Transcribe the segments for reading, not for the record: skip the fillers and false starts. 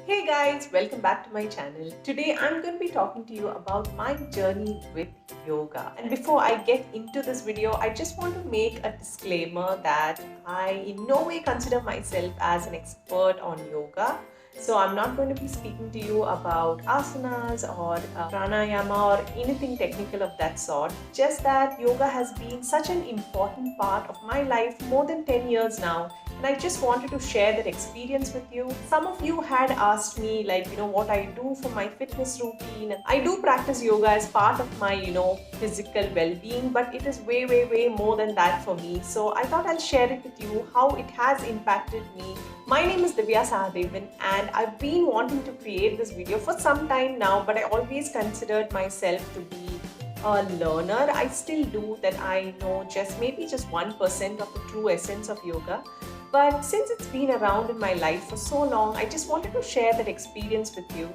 Hey guys, welcome back to my channel. Today I'm going to be talking to you about my journey with yoga. And before I get into this video, I just want to make a disclaimer that I in no way consider myself as an expert on yoga. So I'm not going to be speaking to you about asanas or pranayama or anything technical of that sort. Just that yoga has been such an important part of my life more than 10 years now, and I just wanted to share that experience with you. Some of you had asked me, like, what I do for my fitness routine. I do practice yoga as part of my, physical well being, but it is way, way, way more than that for me. So I thought I'll share it with you how it has impacted me. My name is Divya Sahadevan, and I've been wanting to create this video for some time now, but I always considered myself to be a learner. I still do that. I know just 1% of the true essence of yoga. But since it's been around in my life for so long, I just wanted to share that experience with you.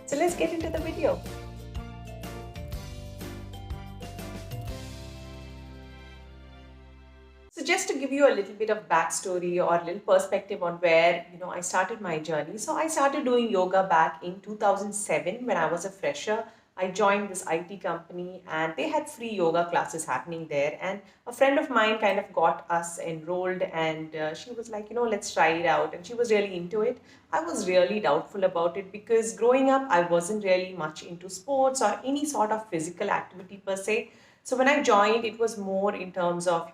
So let's get into the video. So just to give you a little bit of backstory or a little perspective on where I started my journey. So I started doing yoga back in 2007 when I was a fresher. I joined this IT company and they had free yoga classes happening there. And a friend of mine kind of got us enrolled, and she was like, let's try it out. And she was really into it. I was really doubtful about it because growing up, I wasn't really much into sports or any sort of physical activity per se. So when I joined, it was more in terms of,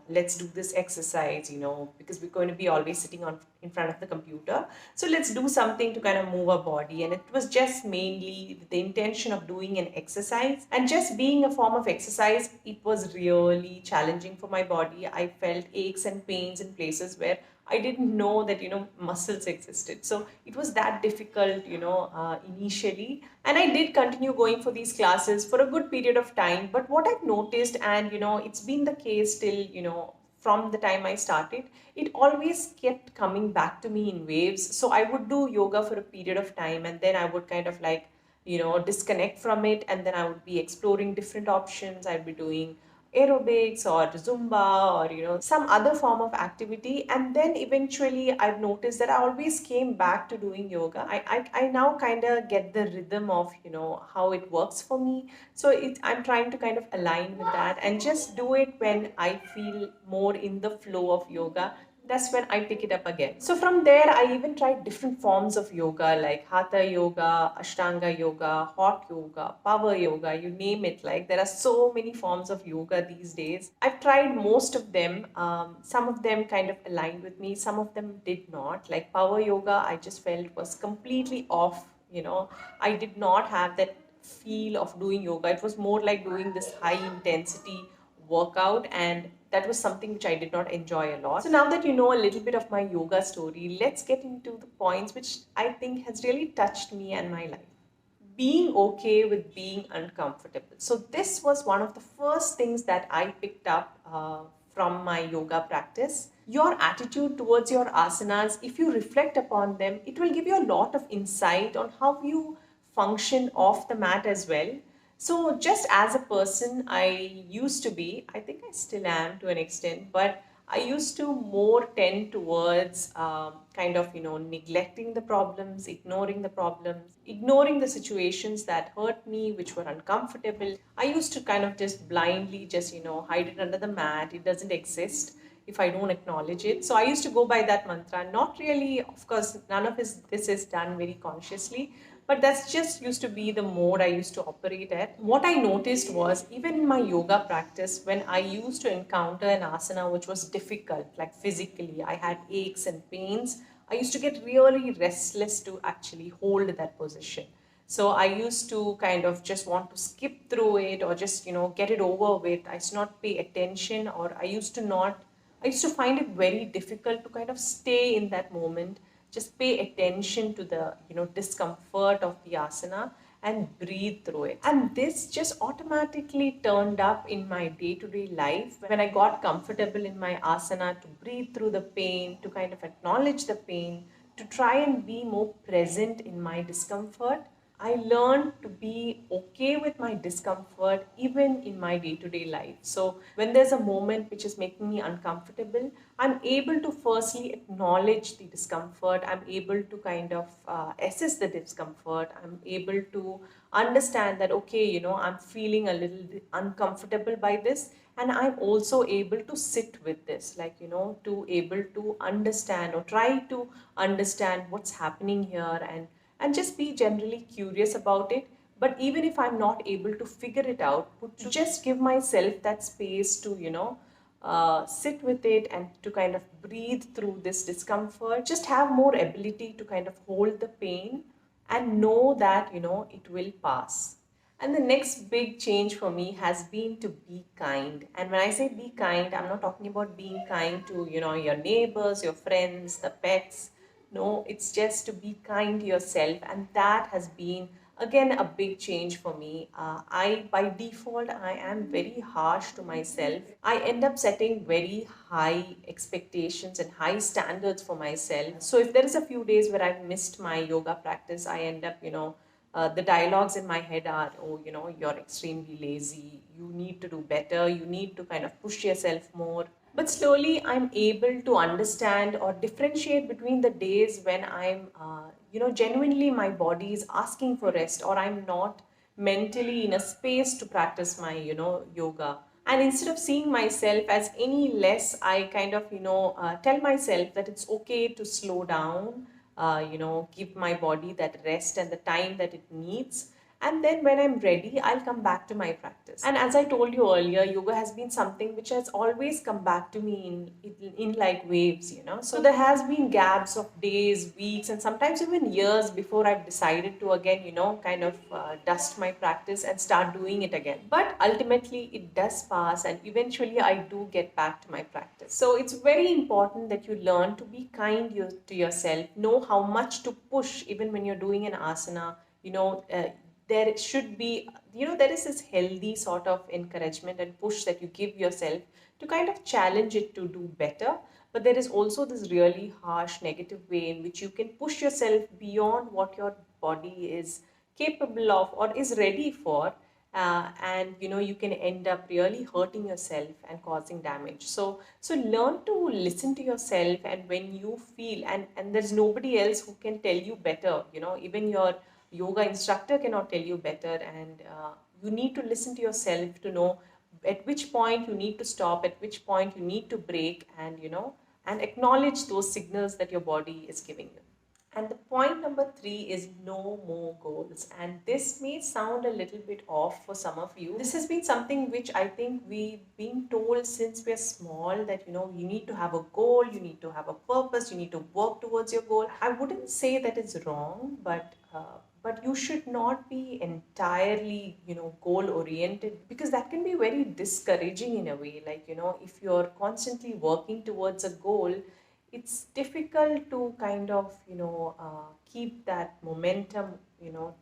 let's do this exercise, because we're going to be always sitting on in front of the computer. So let's do something to kind of move our body. And it was just mainly with the intention of doing an exercise. And just being a form of exercise, it was really challenging for my body. I felt aches and pains in places where I didn't know that muscles existed. So it was that difficult, initially, and I did continue going for these classes for a good period of time. But what I've noticed, and it's been the case till from the time I started, it always kept coming back to me in waves. So I would do yoga for a period of time, and then I would kind of like disconnect from it, and then I would be exploring different options. I'd be doing aerobics or zumba or some other form of activity, and then eventually I've noticed that I always came back to doing yoga. I now kind of get the rhythm of how it works for me. So I'm trying to kind of align with that and just do it when I feel more in the flow of yoga. That's when I pick it up again. So from there, I even tried different forms of yoga like hatha yoga, ashtanga yoga, hot yoga, power yoga, you name it. Like there are so many forms of yoga these days. I've tried most of them. Some of them kind of aligned with me, some of them did not. Like power yoga, I just felt was completely off. I did not have that feel of doing yoga. It was more like doing this high intensity workout, and that was something which I did not enjoy a lot. So now that you know a little bit of my yoga story, let's get into the points which I think has really touched me and my life. Being okay with being uncomfortable. So this was one of the first things that I picked up from my yoga practice. Your attitude towards your asanas, if you reflect upon them, it will give you a lot of insight on how you function off the mat as well. So, just as a person, I used to be, I think I still am to an extent, but I used to more tend towards kind of, neglecting the problems, ignoring the situations that hurt me, which were uncomfortable. I used to kind of just blindly just, hide it under the mat. It doesn't exist if I don't acknowledge it. So I used to go by that mantra. Not really, of course, none of this is done very consciously, but that's just used to be the mode I used to operate at. What I noticed was even in my yoga practice, when I used to encounter an asana which was difficult, like physically, I had aches and pains, I used to get really restless to actually hold that position. So I used to kind of just want to skip through it or just, get it over with. I used to not pay attention, or I used to find it very difficult to kind of stay in that moment, just pay attention to the, discomfort of the asana and breathe through it. And this just automatically turned up in my day-to-day life when I got comfortable in my asana to breathe through the pain, to kind of acknowledge the pain, to try and be more present in my discomfort. I learned to be okay with my discomfort even in my day to day life. So, when there's a moment which is making me uncomfortable, I'm able to firstly acknowledge the discomfort. I'm able to kind of assess the discomfort. I'm able to understand that, okay, I'm feeling a little uncomfortable by this. And I'm also able to sit with this, like, to able to understand or try to understand what's happening here, and just be generally curious about it. But even if I'm not able to figure it out, to just give myself that space to sit with it and to kind of breathe through this discomfort, just have more ability to kind of hold the pain and know that it will pass. And the next big change for me has been to be kind. And when I say be kind, I'm not talking about being kind to your neighbors, your friends, the pets. No, it's just to be kind to yourself, and that has been again a big change for me. I by default I am very harsh to myself. I end up setting very high expectations and high standards for myself. So if there is a few days where I've missed my yoga practice, I end up the dialogues in my head are, oh, you're extremely lazy, you need to do better, you need to kind of push yourself more. But slowly I'm able to understand or differentiate between the days when I'm genuinely my body is asking for rest, or I'm not mentally in a space to practice my yoga. And instead of seeing myself as any less, I kind of tell myself that it's okay to slow down, give my body that rest and the time that it needs. And then when I'm ready, I'll come back to my practice. And as I told you earlier, yoga has been something which has always come back to me in like waves, So there has been gaps of days, weeks, and sometimes even years before I've decided to again, kind of dust my practice and start doing it again. But ultimately, it does pass, and eventually I do get back to my practice. So it's very important that you learn to be kind to yourself, know how much to push even when you're doing an asana. There should be, there is this healthy sort of encouragement and push that you give yourself to kind of challenge it to do better. But there is also this really harsh negative way in which you can push yourself beyond what your body is capable of or is ready for. And you can end up really hurting yourself and causing damage. So learn to listen to yourself, and when you feel, and there's nobody else who can tell you better. Even your yoga instructor cannot tell you better, and you need to listen to yourself to know at which point you need to stop, at which point you need to break, and and acknowledge those signals that your body is giving you. And the point number three is no more goals. And this may sound a little bit off for some of you. This has been something which I think we've been told since we're small, that you need to have a goal, you need to have a purpose, you need to work towards your goal. I wouldn't say that it's wrong, but you should not be entirely goal oriented, because that can be very discouraging in a way. Like if you're constantly working towards a goal, it's difficult to kind of keep that momentum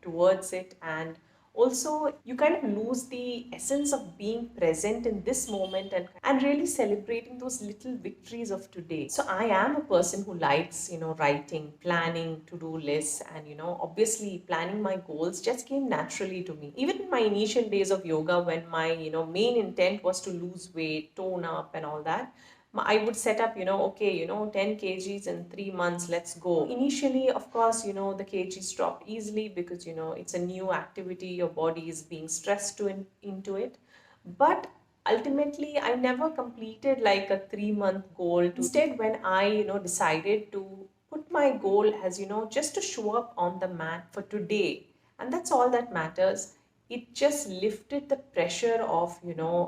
towards it. And also you kind of lose the essence of being present in this moment, and really celebrating those little victories of today. So I am a person who likes writing, planning, to do lists, and obviously planning my goals just came naturally to me. Even in my initial days of yoga, when my main intent was to lose weight, tone up, and all that, I would set up, okay, 10 kgs in 3 months, let's go. Initially, of course, the kgs dropped easily because, it's a new activity, your body is being stressed into it. But ultimately, I never completed like a 3 month goal. Instead, when I, decided to put my goal as, just to show up on the mat for today, and that's all that matters, it just lifted the pressure of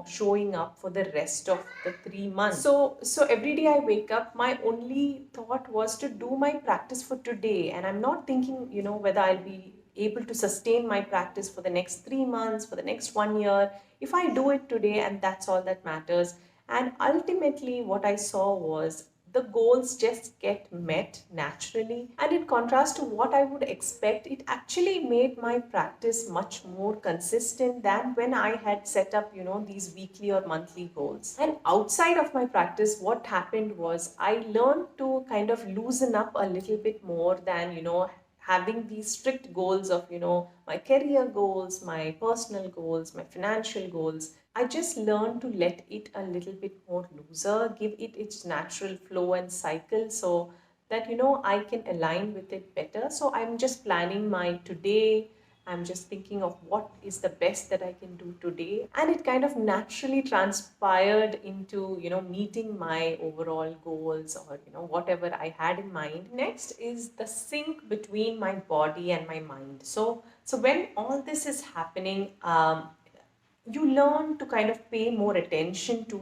showing up for the rest of the 3 months. So every day I wake up, my only thought was to do my practice for today, and I'm not thinking whether I'll be able to sustain my practice for the next 3 months, for the next 1 year. If I do it today, and that's all that matters. And ultimately what I saw was the goals just get met naturally. And in contrast to what I would expect, it actually made my practice much more consistent than when I had set up, these weekly or monthly goals. And outside of my practice, what happened was I learned to kind of loosen up a little bit more than, having these strict goals of, my career goals, my personal goals, my financial goals. I just learned to let it a little bit more looser, give it its natural flow and cycle, so that I can align with it better. So I'm just planning my today. I'm just thinking of what is the best that I can do today. And it kind of naturally transpired into, meeting my overall goals, or, whatever I had in mind. Next is the sync between my body and my mind. So when all this is happening, you learn to kind of pay more attention to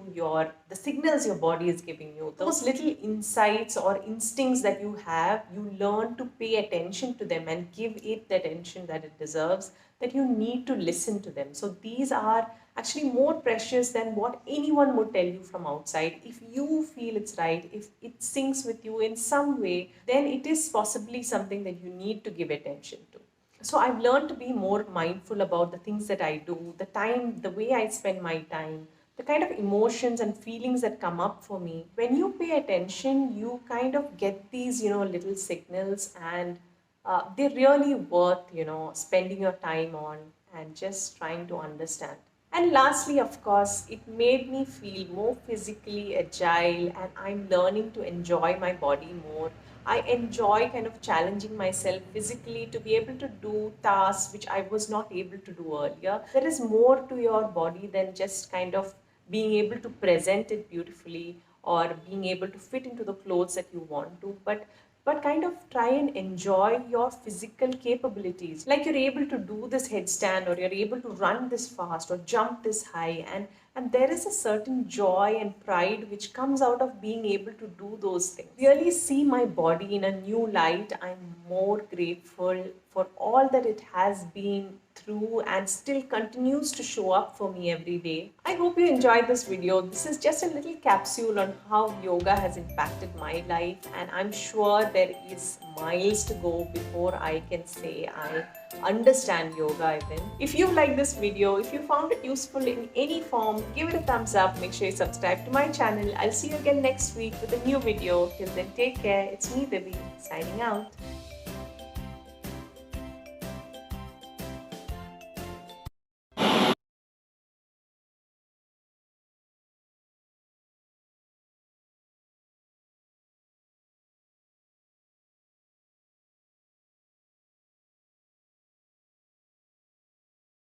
the signals your body is giving you, those little insights or instincts that you have. You learn to pay attention to them and give it the attention that it deserves, that you need to listen to them. So these are actually more precious than what anyone would tell you from outside. If you feel it's right, if it syncs with you in some way, then it is possibly something that you need to give attention to. So I've learned to be more mindful about the things that I do, the time, the way I spend my time, the kind of emotions and feelings that come up for me. When you pay attention, you kind of get these, little signals, and they're really worth, spending your time on and just trying to understand. And lastly, of course, it made me feel more physically agile, and I'm learning to enjoy my body more. I enjoy kind of challenging myself physically to be able to do tasks which I was not able to do earlier. There is more to your body than just kind of being able to present it beautifully or being able to fit into the clothes that you want to, but kind of try and enjoy your physical capabilities. Like you're able to do this headstand, or you're able to run this fast or jump this high, and there is a certain joy and pride which comes out of being able to do those things. Really see my body in a new light. I'm more grateful for all that it has been through and still continues to show up for me every day. I hope you enjoyed this video. This is just a little capsule on how yoga has impacted my life, and I'm sure there is miles to go before I can say I understand yoga even. If you like this video, if you found it useful in any form, give it a thumbs up. Make sure you subscribe to my channel. I'll see you again next week with a new video. Till then, take care. It's me, Devi, signing out.